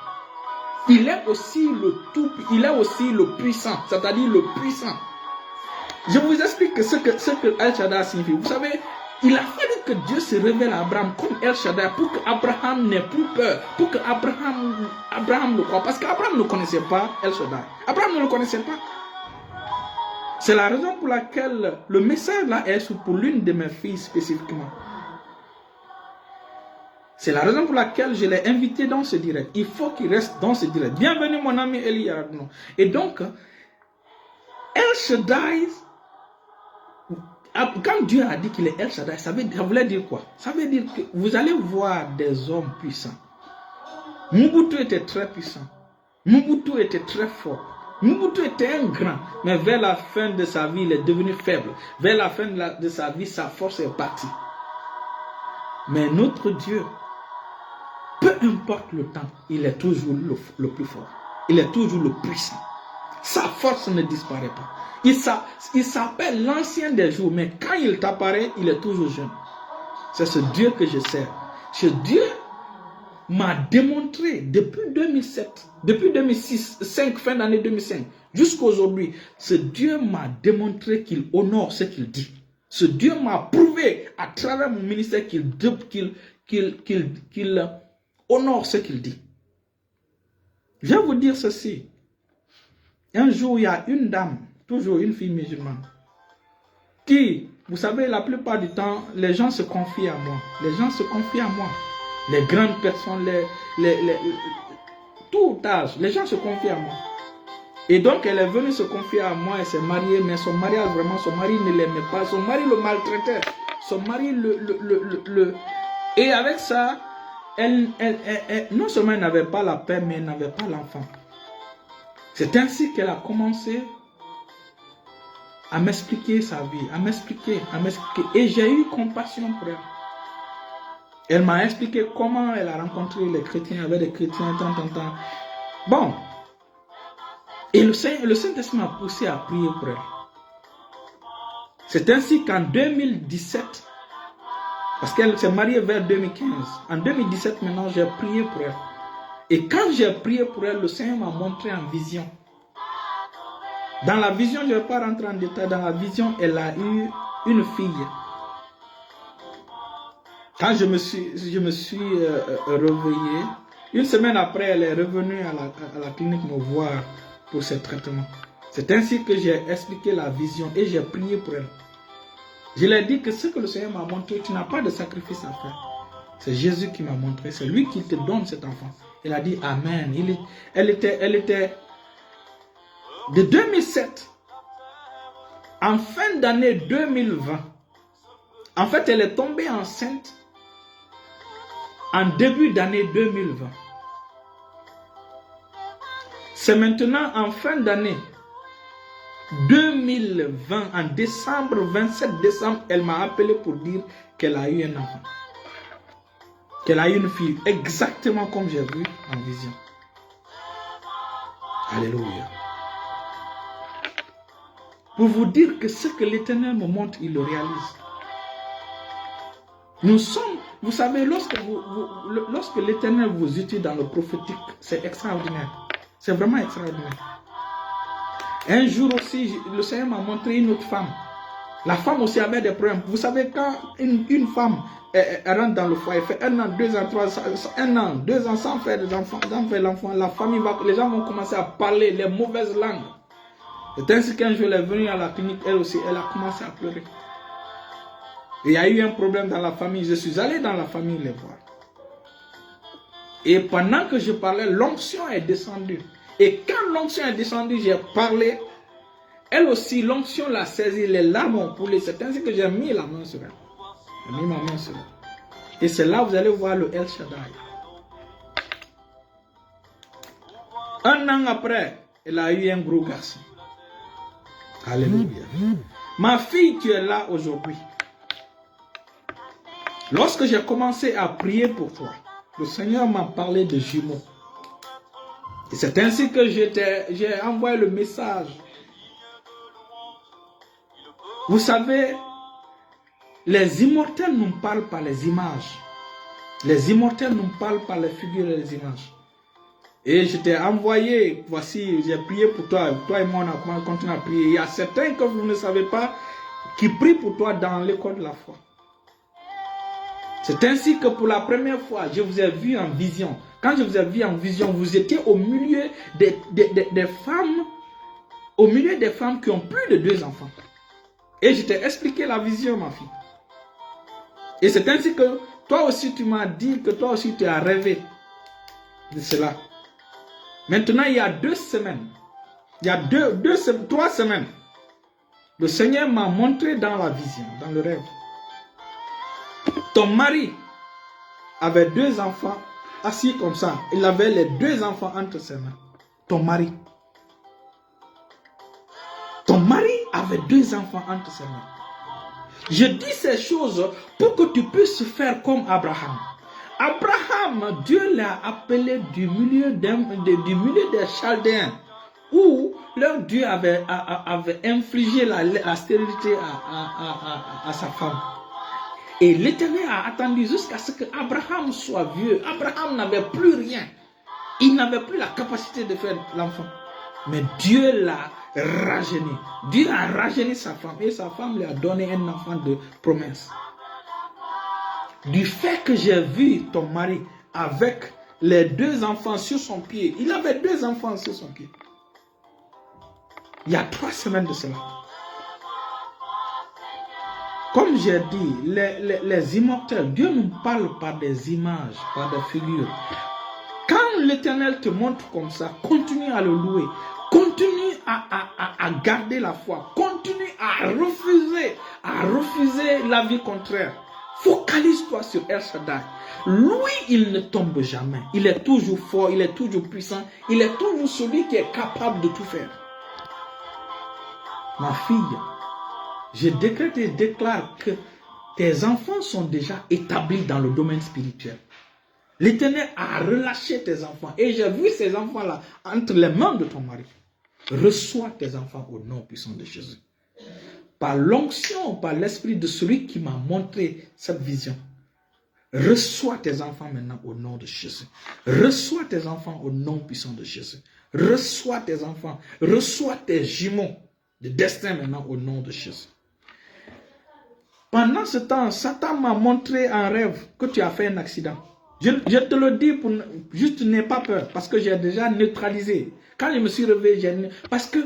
Speaker 1: Il est aussi le puissant, c'est-à-dire le puissant. Je vous explique ce que El Shaddai signifie. Vous savez, il a fallu que Dieu se révèle à Abraham comme El Shaddai pour qu'Abraham n'ait plus peur, pour qu'Abraham le croie. Parce qu'Abraham ne connaissait pas El Shaddai. Abraham ne le connaissait pas. C'est la raison pour laquelle le message là est pour l'une de mes filles spécifiquement. C'est la raison pour laquelle je l'ai invité dans ce direct. Il faut qu'il reste dans ce direct. Bienvenue mon ami Eli Arnaud. Et donc, El Shaddai, quand Dieu a dit qu'il est El Shaddai, ça voulait dire quoi? Ça veut dire que vous allez voir des hommes puissants. Mobutu était très puissant. Mobutu était très fort. Mobutu était un grand, mais vers la fin de sa vie, il est devenu faible. Vers la fin de sa vie, sa force est partie. Mais notre Dieu, peu importe le temps, il est toujours le plus fort. Il est toujours le puissant. Sa force ne disparaît pas. Il s'appelle l'ancien des jours, mais quand il t'apparaît, il est toujours jeune. C'est ce Dieu que je sers. Ce Dieu m'a démontré depuis 2007, depuis 2005, fin d'année 2005, jusqu'à aujourd'hui, ce Dieu m'a démontré qu'il honore ce qu'il dit. Ce Dieu m'a prouvé à travers mon ministère qu'il honore ce qu'il dit. Je vais vous dire ceci. Un jour, il y a une dame, toujours une fille musulmane, qui, vous savez, la plupart du temps, les gens se confient à moi. Les gens se confient à moi. Les grandes personnes, tout âge, les gens se confient à moi. Et donc, elle est venue se confier à moi, elle s'est mariée, mais son mariage, vraiment, son mari ne l'aimait pas. Son mari le maltraitait. Son mari Et avec ça, elle, non seulement elle n'avait pas la paix, mais elle n'avait pas l'enfant. C'est ainsi qu'elle a commencé à m'expliquer sa vie, à m'expliquer. Et j'ai eu compassion pour elle. Elle m'a expliqué comment elle a rencontré les chrétiens, avec des chrétiens, tant. Bon. Et le Saint-Esprit m'a poussé à prier pour elle. C'est ainsi qu'en 2017, parce qu'elle s'est mariée vers 2015, en 2017 maintenant, j'ai prié pour elle. Et quand j'ai prié pour elle, le Seigneur m'a montré en vision. Dans la vision, je ne vais pas rentrer en détail, dans la vision, elle a eu une fille. Quand je me suis réveillé, une semaine après, elle est revenue à la clinique me voir pour ses traitements. C'est ainsi que j'ai expliqué la vision et j'ai prié pour elle. Je lui ai dit que ce que le Seigneur m'a montré, tu n'as pas de sacrifice à faire. C'est Jésus qui m'a montré, c'est lui qui te donne cet enfant. Elle a dit Amen. Elle était de 2007, en fin d'année 2020. En fait, elle est tombée enceinte en début d'année 2020. C'est maintenant en fin d'année 2020, en décembre, 27 décembre, elle m'a appelé pour dire qu'elle a eu un enfant. Qu'elle a eu une fille, exactement comme j'ai vu en vision. Alléluia. Pour vous dire que ce que l'Éternel me montre, il le réalise. Nous sommes, vous savez, lorsque l'Éternel vous utilise dans le prophétique, c'est extraordinaire. C'est vraiment extraordinaire. Un jour aussi, le Seigneur m'a montré une autre femme. La femme aussi avait des problèmes. Vous savez, quand une femme elle rentre dans le foyer, fait 1 an, 2 ans, 3 ans, 1 an, 2 ans sans faire des enfants, sans faire l'enfant, la famille les gens vont commencer à parler les mauvaises langues. C'est ainsi qu'un jour elle est venue à la clinique, elle aussi, elle a commencé à pleurer. Il y a eu un problème dans la famille. Je suis allé dans la famille les voir. Et pendant que je parlais, l'onction est descendue. Et quand l'onction est descendue, j'ai parlé. Elle aussi, l'onction l'a saisie, les larmes ont coulé. C'est ainsi que j'ai mis la main sur elle. J'ai mis ma main sur elle. Et c'est là où vous allez voir le El Shaddai. 1 an après, elle a eu un gros garçon. Alléluia. Ma fille, tu es là aujourd'hui. Lorsque j'ai commencé à prier pour toi, le Seigneur m'a parlé de jumeaux. Et c'est ainsi que j'ai envoyé le message. Vous savez, les immortels ne parlent pas les images. Les immortels ne parlent pas les figures et les images. Et je t'ai envoyé, voici, j'ai prié pour toi. Toi et moi, on a continué à prier. Il y a certains que vous ne savez pas qui prient pour toi dans l'école de la foi. C'est ainsi que pour la première fois, je vous ai vu en vision. Quand je vous ai vu en vision, vous étiez au milieu des femmes, au milieu des femmes qui ont plus de 2 enfants. Et je t'ai expliqué la vision, ma fille. Et c'est ainsi que toi aussi, tu m'as dit que toi aussi, tu as rêvé de cela. Maintenant, il y a 2 semaines, il y a 3 semaines, le Seigneur m'a montré dans la vision, dans le rêve. Ton mari avait 2 enfants assis comme ça. Il avait les 2 enfants entre ses mains. Ton mari. Ton mari avait 2 enfants entre ses mains. Je dis ces choses pour que tu puisses faire comme Abraham. Abraham, Dieu l'a appelé du milieu des Chaldéens, où leur Dieu avait infligé la stérilité à sa femme. Et l'Éternel a attendu jusqu'à ce que Abraham soit vieux. Abraham n'avait plus rien. Il n'avait plus la capacité de faire l'enfant. Mais Dieu l'a rajeuni. Dieu a rajeuni sa femme. Et sa femme lui a donné un enfant de promesse. Du fait que j'ai vu ton mari avec les 2 enfants sur son pied. Il avait 2 enfants sur son pied. Il y a 3 semaines de cela. Comme j'ai dit, les immortels, Dieu nous parle par des images, par des figures. Quand l'Éternel te montre comme ça, continue à le louer. Continue à garder la foi. Continue à refuser la vie contraire. Focalise-toi sur El Shaddai. Lui, il ne tombe jamais. Il est toujours fort, il est toujours puissant. Il est toujours celui qui est capable de tout faire. Ma fille, je décrète et déclare que tes enfants sont déjà établis dans le domaine spirituel. L'Éternel a relâché tes enfants. Et j'ai vu ces enfants-là entre les mains de ton mari. Reçois tes enfants au nom puissant de Jésus. Par l'onction, par l'esprit de celui qui m'a montré cette vision. Reçois tes enfants maintenant au nom de Jésus. Reçois tes enfants au nom puissant de Jésus. Reçois tes enfants. Reçois tes jumeaux de destin maintenant au nom de Jésus. Pendant ce temps, Satan m'a montré en rêve que tu as fait un accident. Je te le dis pour juste n'aie pas peur, parce que j'ai déjà neutralisé. Quand je me suis réveillé, parce que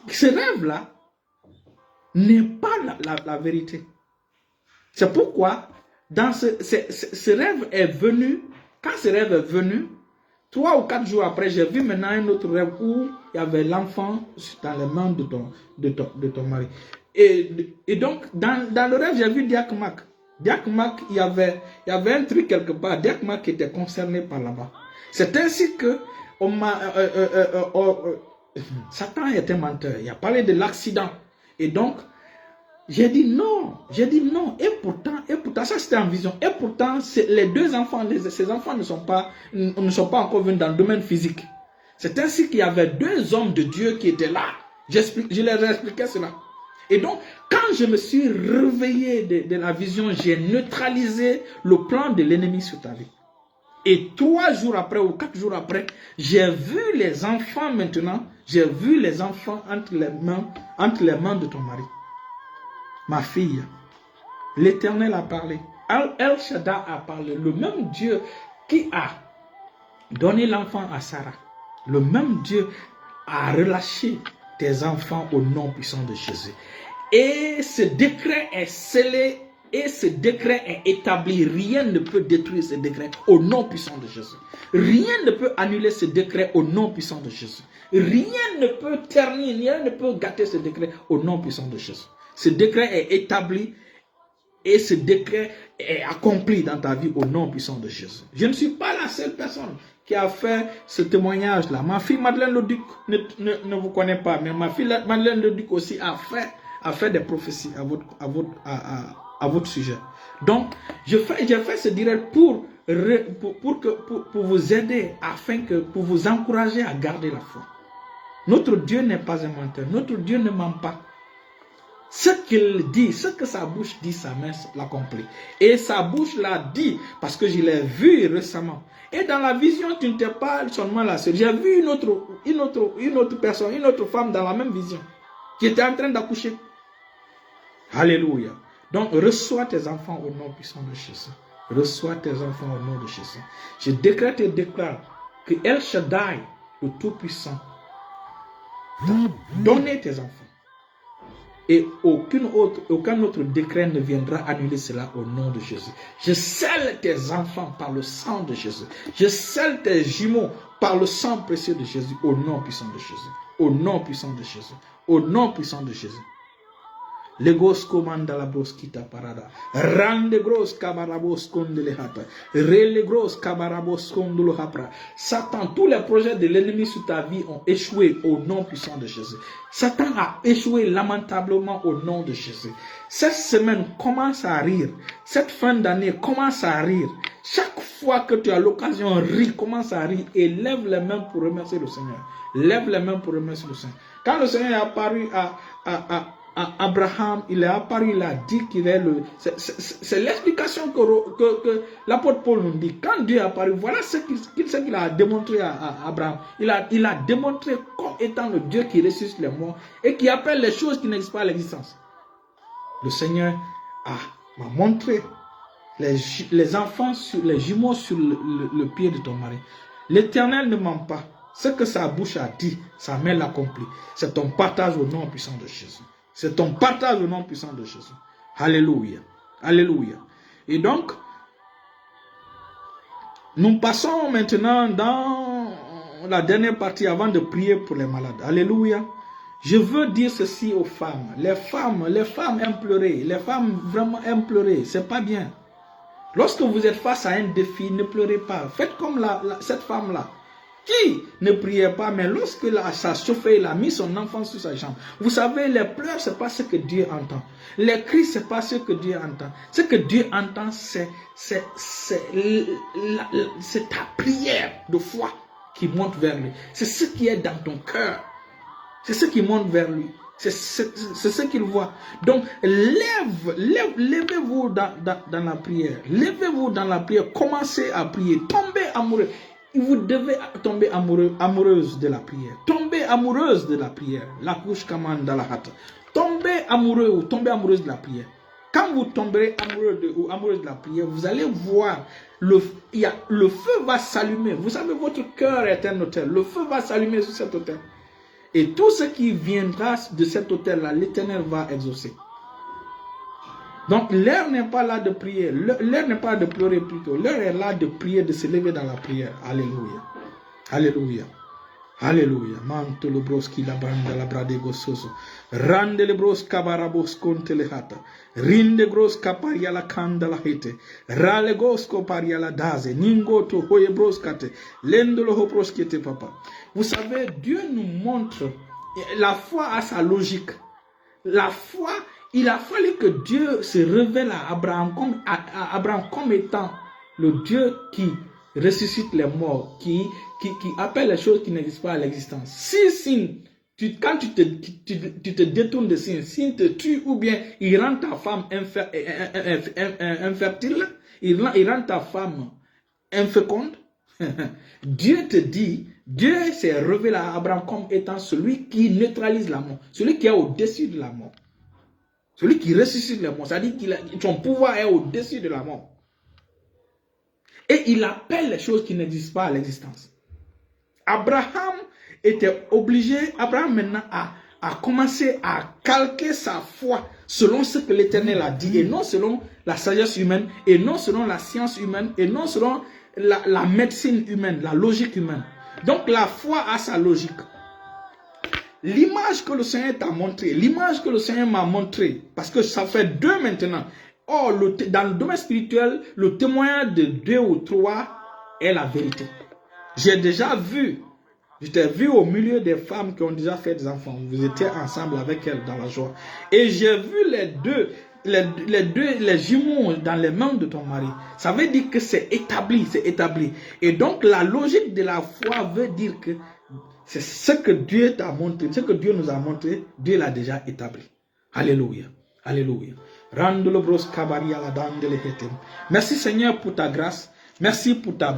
Speaker 1: ce rêve-là n'est pas la vérité. C'est pourquoi, dans ce rêve est venu, quand ce rêve est venu, 3 ou 4 jours après, j'ai vu maintenant un autre rêve où il y avait l'enfant dans les mains de ton mari. Et donc, dans le rêve, j'ai vu Diak Mac. Diak Mac, il y avait un truc quelque part. Diak Mac était concerné par là-bas. C'est ainsi que Satan était menteur. Il a parlé de l'accident. Et donc, j'ai dit non. Et pourtant, ça c'était en vision. Et pourtant, les 2 enfants, ces enfants ne sont pas encore venus dans le domaine physique. C'est ainsi qu'il y avait 2 hommes de Dieu qui étaient là. Je leur ai expliqué cela. Et donc, quand je me suis réveillé de la vision, j'ai neutralisé le plan de l'ennemi sur ta vie. Et 3 jours après ou 4 jours après, j'ai vu les enfants maintenant, j'ai vu les enfants entre les mains de ton mari. Ma fille, l'Éternel a parlé. El Shaddai a parlé. Le même Dieu qui a donné l'enfant à Sarah, le même Dieu a relâché tes enfants au nom puissant de Jésus. Et ce décret est scellé et ce décret est établi. Rien ne peut détruire ce décret au nom puissant de Jésus. Rien ne peut annuler ce décret au nom puissant de Jésus. Rien ne peut ternir, rien ne peut gâter ce décret au nom puissant de Jésus. Ce décret est établi et ce décret est accompli dans ta vie au nom puissant de Jésus. Je ne suis pas la seule personne qui a fait ce témoignage-là. Ma fille Madeleine Leduc ne vous connaît pas, mais ma fille Madeleine Leduc aussi a fait des prophéties à votre sujet. Donc, j'ai fait ce direct pour vous aider, pour vous encourager à garder la foi. Notre Dieu n'est pas un menteur. Notre Dieu ne ment pas. Ce qu'il dit, ce que sa bouche dit, sa main l'accomplit. Et sa bouche l'a dit, parce que je l'ai vu récemment. Et dans la vision, tu ne t'es pas seulement la seule. J'ai vu une autre personne, une autre femme dans la même vision, qui était en train d'accoucher. Alléluia. Donc, reçois tes enfants au nom puissant de Jésus. Reçois tes enfants au nom de Jésus. Je décrète et déclare que El Shaddai, le Tout-Puissant, t'a donné tes enfants. Et aucun autre décret ne viendra annuler cela au nom de Jésus. Je scelle tes enfants par le sang de Jésus. Je scelle tes jumeaux par le sang précieux de Jésus au nom puissant de Jésus. Au nom puissant de Jésus. Au nom puissant de Jésus. Legos comanda la broskita parada. Rande gros kabarabos kondele hata. Rele gros kabarabos kondolo hapra. Satan, tous les projets de l'ennemi sur ta vie ont échoué au nom puissant de Jésus. Satan a échoué lamentablement au nom de Jésus. Cette semaine commence à rire. Cette fin d'année commence à rire. Chaque fois que tu as l'occasion, ris, commence à rire et lève les mains pour remercier le Seigneur. Lève les mains pour remercier le Seigneur. Quand le Seigneur est apparu à Abraham, il est apparu, il a dit qu'il est le... C'est l'explication que l'apôtre Paul nous dit. Quand Dieu est apparu, voilà ce qu'il a démontré à Abraham. Il a démontré comme étant le Dieu qui ressuscite les morts et qui appelle les choses qui n'existent pas à l'existence. Le Seigneur m'a montré les enfants, les jumeaux sur le pied de ton mari. L'Éternel ne ment pas. Ce que sa bouche a dit, sa main l'accomplit. C'est ton partage au nom puissant de Jésus. C'est ton partage au nom puissant de Jésus. Alléluia. Alléluia. Et donc, nous passons maintenant dans la dernière partie avant de prier pour les malades. Alléluia. Je veux dire ceci aux femmes. Les femmes aiment pleurer. Les femmes vraiment aiment pleurer. C'est pas bien. Lorsque vous êtes face à un défi, ne pleurez pas. Faites comme cette femme-là, qui ne priait pas, mais lorsque ça chauffait, il a mis son enfant sur sa jambe. Vous savez, les pleurs, ce n'est pas ce que Dieu entend. Les cris, ce n'est pas ce que Dieu entend. Ce que Dieu entend, c'est ta prière de foi qui monte vers lui. C'est ce qui est dans ton cœur. C'est ce qui monte vers lui. C'est ce qu'il voit. Donc, levez-vous dans la prière. Levez-vous dans la prière. Commencez à prier. Tombez amoureux. Vous devez tomber amoureuse de la prière. Tombez amoureuse de la prière. La couche commande dans la hâte. Tombez amoureux ou tombez amoureuse de la prière. Quand vous tomberez amoureux ou amoureuse de la prière, vous allez voir, le feu va s'allumer. Vous savez, votre cœur est un autel. Le feu va s'allumer sur cet autel. Et tout ce qui viendra de cet autel-là, l'Éternel va exaucer. Donc, l'heure n'est pas là de prier. L'heure n'est pas de pleurer plutôt. L'heure est là de prier, de se lever dans la prière. Alléluia. Alléluia. Alléluia. Manto le broski la banda la brade gososo. Rande le bros kabarabos conte le hata. Rinde gros kaparia la kanda la hete. Rale gosko paria la daze. Ningoto hoye broskate. Lendo lo hoproskete papa. Vous savez, Dieu nous montre, la foi a sa logique. La foi, il a fallu que Dieu se révèle à Abraham comme étant le Dieu qui ressuscite les morts, qui appelle les choses qui n'existent pas à l'existence. Si quand tu te détournes de Sin te tue ou bien il rend ta femme infertile, il rend ta femme inféconde, Dieu te dit, Dieu s'est révélé à Abraham comme étant celui qui neutralise la mort, celui qui est au-dessus de la mort, celui qui ressuscite les morts, c'est-à-dire que son pouvoir est au-dessus de la mort. Et il appelle les choses qui n'existent pas à l'existence. Abraham était obligé, maintenant a commencé à calquer sa foi selon ce que l'Éternel a dit, et non selon la sagesse humaine, et non selon la science humaine, et non selon la médecine humaine, la logique humaine. Donc la foi a sa logique. L'image que le Seigneur t'a montré, l'image que le Seigneur m'a montré, parce que ça fait 2 maintenant. Or, dans le domaine spirituel, le témoignage de 2 ou 3 est la vérité. J'ai déjà vu, je t'ai vu au milieu des femmes qui ont déjà fait des enfants. Vous étiez ensemble avec elles dans la joie. Et j'ai vu les jumeaux dans les mains de ton mari. Ça veut dire que c'est établi, c'est établi. Et donc, la logique de la foi veut dire que c'est ce que Dieu t'a montré, ce que Dieu nous a montré, Dieu l'a déjà établi. Alléluia. Alléluia. Merci Seigneur pour ta grâce. Merci pour ta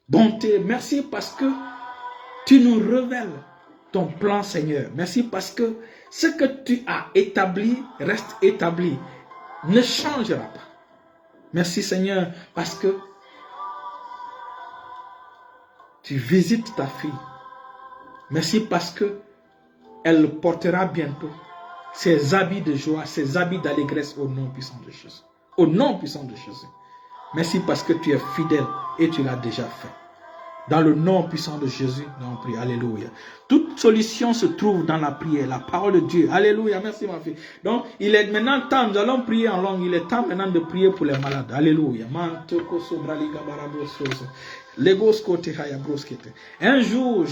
Speaker 1: bonté. Merci parce que tu nous révèles ton plan, Seigneur. Merci parce que ce que tu as établi reste établi. Ne changera pas. Merci Seigneur parce que tu visites ta fille. Merci parce que elle portera bientôt ses habits de joie, ses habits d'allégresse au nom puissant de Jésus. Au nom puissant de Jésus. Merci parce que tu es fidèle et tu l'as déjà fait. Dans le nom puissant de Jésus, nous prions. Alléluia. Toute solution se trouve dans la prière, la parole de Dieu. Alléluia. Merci ma fille. Donc, il est maintenant temps, nous allons prier en langue. Il est temps maintenant de prier pour les malades. Alléluia. Un jour,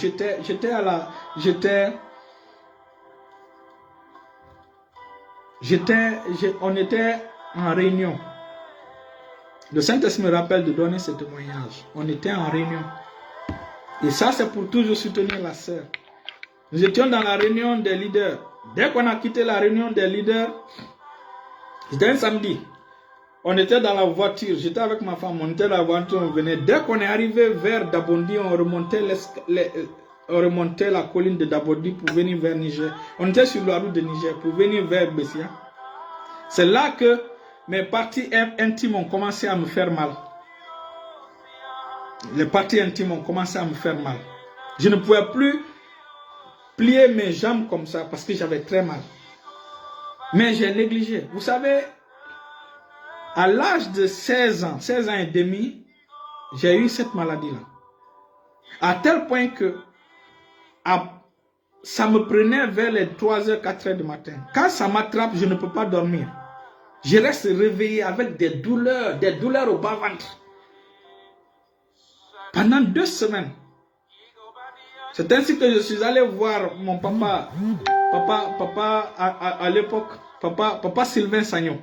Speaker 1: on était en réunion. Le Saint-Esprit me rappelle de donner ce témoignage. On était en réunion. Et ça, c'est pour toujours soutenir la sœur. Nous étions dans la réunion des leaders. Dès qu'on a quitté la réunion des leaders, c'était un samedi. On était dans la voiture. J'étais avec ma femme. On était dans la voiture. On venait. Dès qu'on est arrivé vers Dabondi, on remontait la colline de Dabondi pour venir vers Niger. On était sur la route de Niger pour venir vers Bessia. C'est là que mes parties intimes ont commencé à me faire mal. Les parties intimes ont commencé à me faire mal. Je ne pouvais plus plier mes jambes comme ça parce que j'avais très mal. Mais j'ai négligé. Vous savez, à l'âge de 16 ans et demi, j'ai eu cette maladie-là. À tel point que ça me prenait vers les 3h, 4h du matin. Quand ça m'attrape, je ne peux pas dormir. Je reste réveillé avec des douleurs au bas-ventre. Pendant 2 semaines. C'est ainsi que je suis allé voir mon papa à l'époque, papa Sylvain Sagnon.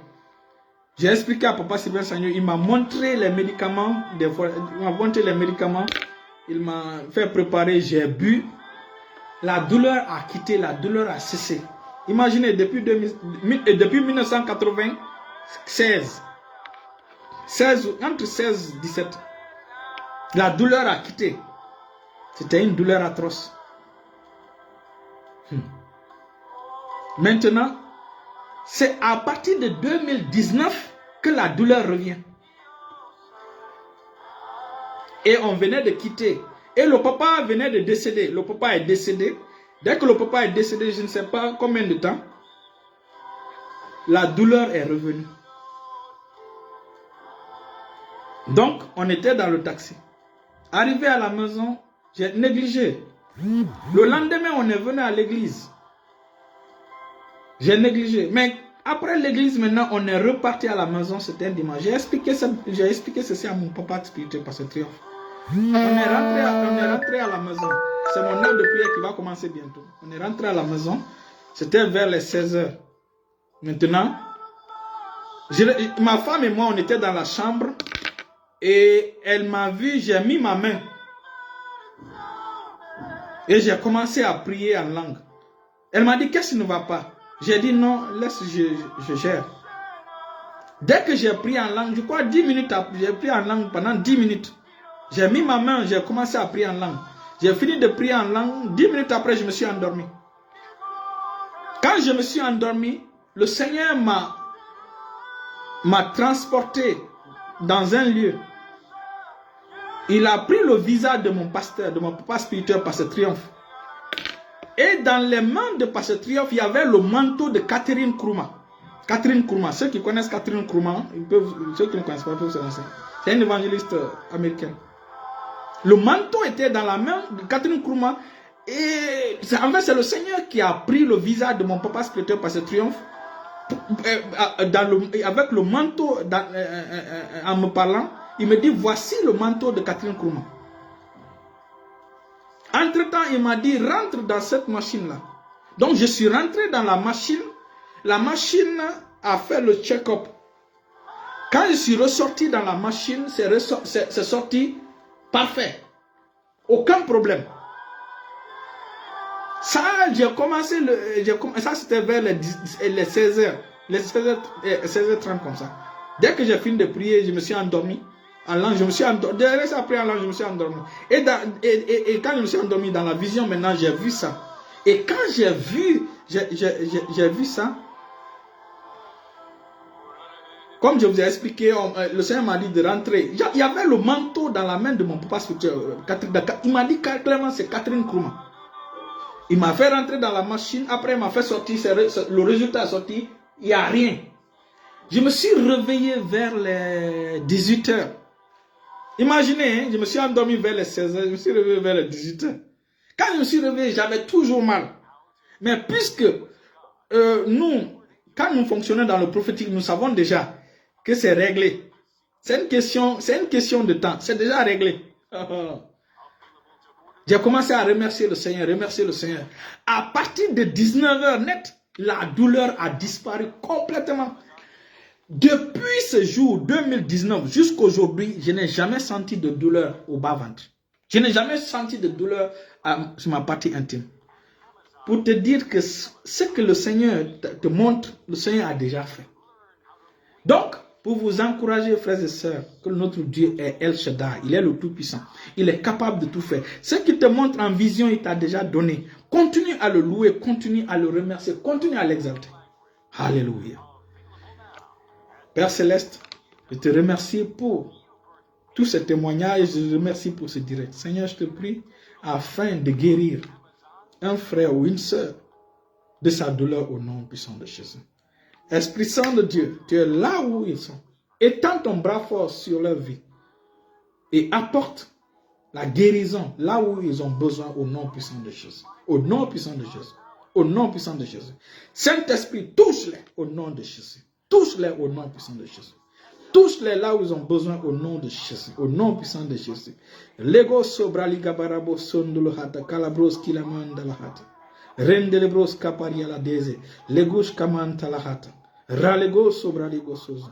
Speaker 1: J'ai expliqué à papa Sylvain Sagnon, il m'a montré les médicaments, il m'a fait préparer, j'ai bu. La douleur a quitté, la douleur a cessé. Imaginez, depuis 1996, entre 16 et 17, la douleur a quitté. C'était une douleur atroce. Maintenant, c'est à partir de 2019 que la douleur revient. Et on venait de quitter. Et le papa venait de décéder. Le papa est décédé. Dès que le papa est décédé, je ne sais pas combien de temps, la douleur est revenue. Donc, on était dans le taxi. Arrivé à la maison, j'ai négligé. Le lendemain, on est venu à l'église. J'ai négligé. Mais après l'église, maintenant, on est reparti à la maison. C'était un dimanche. J'ai expliqué ceci à mon papa spirituel par ce triomphe. On est rentré à la maison. C'est mon heure de prière qui va commencer bientôt. On est rentré à la maison. C'était vers les 16 h. Maintenant, ma femme et moi, on était dans la chambre. Et elle m'a vu, j'ai mis ma main. Et j'ai commencé à prier en langue. Elle m'a dit, qu'est-ce qui ne va pas? J'ai dit, non, laisse, je gère. Dès que j'ai prié en langue, je crois 10 minutes, j'ai prié en langue pendant 10 minutes. J'ai mis ma main, j'ai commencé à prier en langue. J'ai fini de prier en langue, 10 minutes après, je me suis endormi. Quand je me suis endormi, le Seigneur m'a transporté dans un lieu. Il a pris le visage de mon pasteur, de mon papa spirituel par ce triomphe. Et dans les mains de Pasteur Triomphe, il y avait le manteau de Catherine Nkrumah. Catherine Nkrumah, ceux qui connaissent Catherine Nkrumah, ceux qui ne connaissent pas peuvent se lancer. C'est une évangéliste américaine. Le manteau était dans la main de Catherine Nkrumah. Et en fait, c'est le Seigneur qui a pris le visage de mon papa spirituel par ce triomphe. Avec le manteau, en me parlant, il me dit, voici le manteau de Catherine Nkrumah. Entre-temps, il m'a dit, rentre dans cette machine-là. Donc, je suis rentré dans la machine. La machine a fait le check-up. Quand je suis ressorti dans la machine, c'est sorti parfait. Aucun problème. Ça, j'ai commencé, ça c'était vers les 16 h. Les 16h30 comme ça. Dès que j'ai fini de prier, je me suis endormi. En langue, je me suis endormi. Après en langue, je me suis endormi. Et quand je me suis endormi dans la vision, maintenant, j'ai vu ça. Et quand j'ai vu ça, comme je vous ai expliqué, le Seigneur m'a dit de rentrer. Il y avait le manteau dans la main de mon papa spirituel. Il m'a dit clairement, c'est Catherine Nkrumah. Il m'a fait rentrer dans la machine. Après, il m'a fait sortir. Le résultat est sorti. Il n'y a rien. Je me suis réveillé vers les 18 h. Imaginez, hein, je me suis endormi vers les 16 h. Je me suis réveillé vers les 18 h. Quand je me suis réveillé, j'avais toujours mal. Mais puisque quand nous fonctionnons dans le prophétique, nous savons déjà que c'est réglé. C'est une question de temps. C'est déjà réglé. J'ai commencé à remercier le Seigneur, À partir de 19 h net, la douleur a disparu complètement. Depuis ce jour 2019 jusqu'à aujourd'hui, je n'ai jamais senti de douleur au bas-ventre. Je n'ai jamais senti de douleur sur ma partie intime. Pour te dire que ce que le Seigneur te montre, le Seigneur a déjà fait. Donc, pour vous encourager, frères et sœurs, que notre Dieu est El Shaddai, il est le Tout-Puissant. Il est capable de tout faire. Ce qu'il te montre en vision, il t'a déjà donné. Continue à le louer, continue à le remercier, continue à l'exalter. Alléluia. Père Céleste, je te remercie pour tous ces témoignages, je te remercie pour ce direct. Seigneur, je te prie afin de guérir un frère ou une sœur de sa douleur au nom puissant de Jésus. Esprit Saint de Dieu, tu es là où ils sont. Étends ton bras fort sur leur vie et apporte la guérison là où ils ont besoin au nom puissant de Jésus. Au nom puissant de Jésus. Au nom puissant de Jésus. Saint-Esprit, touche-les au nom de Jésus. Touche-les au nom puissant de Jésus. Touche-les là où ils ont besoin au nom de Jésus. Au nom puissant de Jésus. Lego sobrali gabarabo sondolo hata kalabros kilamanda la hata. Rendelebros kaparia la deze. Legouche kamanta la hata. Ralego sobraligo sozo.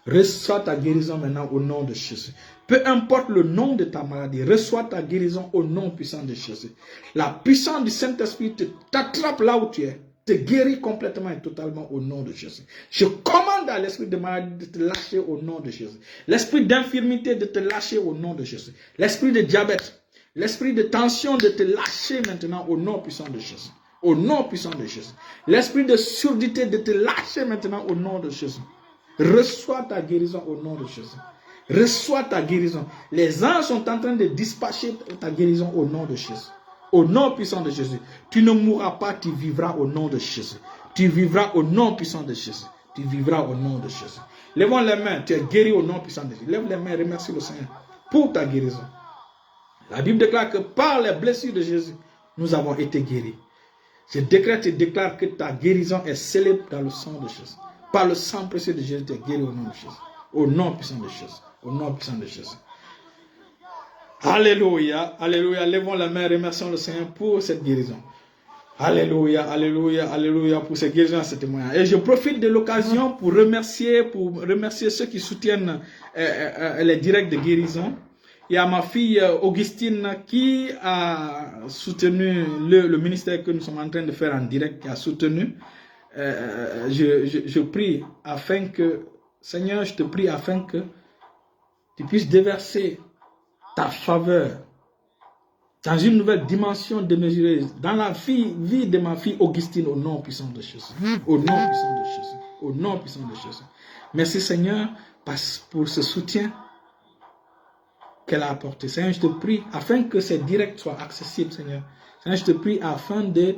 Speaker 1: Reçois ta guérison maintenant au nom de Jésus. Peu importe le nom de ta maladie, reçois ta guérison au nom puissant de Jésus. La puissance du Saint-Esprit t'attrape là où tu es, te guérit complètement et totalement au nom de Jésus. Je commande à l'esprit de maladie de te lâcher au nom de Jésus. L'esprit d'infirmité de te lâcher au nom de Jésus. L'esprit de diabète, l'esprit de tension de te lâcher maintenant au nom puissant de Jésus. Au nom puissant de Jésus. L'esprit de surdité de te lâcher maintenant au nom de Jésus. Reçois ta guérison au nom de Jésus. Reçois ta guérison. Les anges sont en train de dispatcher ta guérison au nom de Jésus. Au nom puissant de Jésus. Tu ne mourras pas, tu vivras au nom de Jésus. Tu vivras au nom puissant de Jésus. Tu vivras au nom de Jésus. Lèvons les mains, tu es guéri au nom puissant de Jésus. Lève les mains, remercie le Seigneur pour ta guérison. La Bible déclare que par les blessures de Jésus, nous avons été guéris. Je décrète et déclare que ta guérison est scellée dans le sang de Jésus. Par le sang précieux de Jésus, tu es guéri au nom de Jésus. Au nom puissant de Jésus. Au nom puissant de Jésus. Alléluia. Alléluia. Lèvons la main, remercions le Seigneur pour cette guérison. Alléluia, alléluia, alléluia pour cette guérison à ce témoignage. Et je profite de l'occasion pour remercier ceux qui soutiennent les directs de guérison. Il y a ma fille Augustine qui a soutenu le ministère que nous sommes en train de faire en direct, qui a soutenu. Je prie afin que, Seigneur, je te prie afin que tu puisses déverser ta faveur dans une nouvelle dimension démesurée, dans la vie de ma fille Augustine, au nom puissant de Jésus. Au nom puissant de Jésus. Au nom puissant de Jésus. Merci Seigneur pour ce soutien qu'elle a apporté. Seigneur, je te prie afin que ces directs soient accessibles, Seigneur. Seigneur, je te prie afin de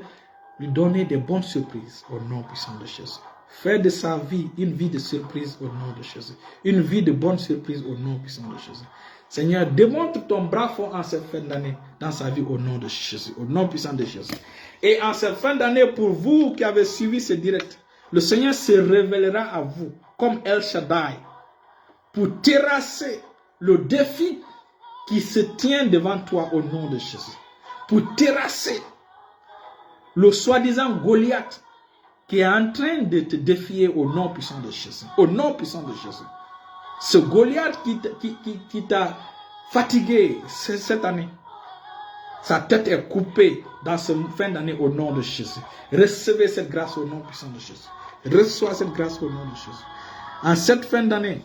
Speaker 1: lui donner des bonnes surprises au nom puissant de Jésus. Fais de sa vie une vie de surprise au nom de Jésus. Une vie de bonnes surprises au nom puissant de Jésus. Seigneur, démontre ton bras fort en cette fin d'année dans sa vie au nom de Jésus, au nom puissant de Jésus. Et en cette fin d'année, pour vous qui avez suivi ce direct, le Seigneur se révélera à vous comme El Shaddai pour terrasser le défi qui se tient devant toi au nom de Jésus. Pour terrasser le soi-disant Goliath qui est en train de te défier au nom puissant de Jésus. Au nom puissant de Jésus. Ce Goliath qui t'a fatigué cette année, sa tête est coupée dans cette fin d'année au nom de Jésus. Recevez cette grâce au nom puissant de Jésus. Reçois cette grâce au nom de Jésus. En cette fin d'année,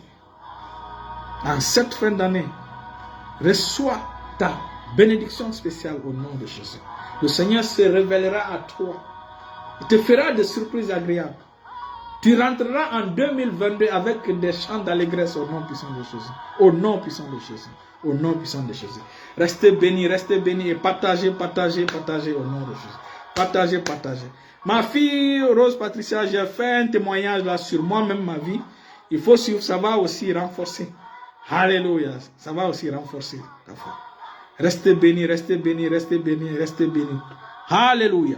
Speaker 1: reçois ta bénédiction spéciale au nom de Jésus. Le Seigneur se révélera à toi. Il te fera des surprises agréables. Tu rentreras en 2022 avec des chants d'allégresse au nom puissant de Jésus. Au nom puissant de Jésus. Au nom puissant de Jésus. Restez bénis et partagez au nom de Jésus. Partagez. Ma fille Rose Patricia, j'ai fait un témoignage là sur moi-même, ma vie. Il faut suivre, ça va aussi renforcer. Alléluia. Ça va aussi renforcer ta foi. Restez bénis. Alléluia.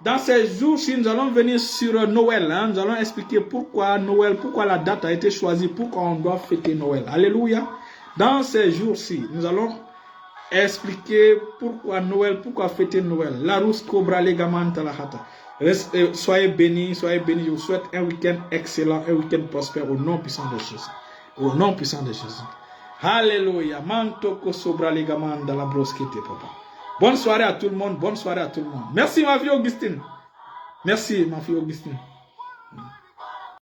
Speaker 1: Dans ces jours-ci, nous allons venir sur Noël. Nous allons expliquer pourquoi Noël, pourquoi la date a été choisie, pourquoi on doit fêter Noël. Alléluia. Dans ces jours-ci, nous allons expliquer pourquoi Noël, pourquoi fêter Noël. La rousse cobra legaman talahata. Soyez bénis. Je vous souhaite un week-end excellent, un week-end prospère au nom puissant de Jésus. Au nom puissant de Jésus. Alléluia. Mantoko sobra legaman dans la broskete, papa. Bonne soirée à tout le monde. Merci ma fille Augustine.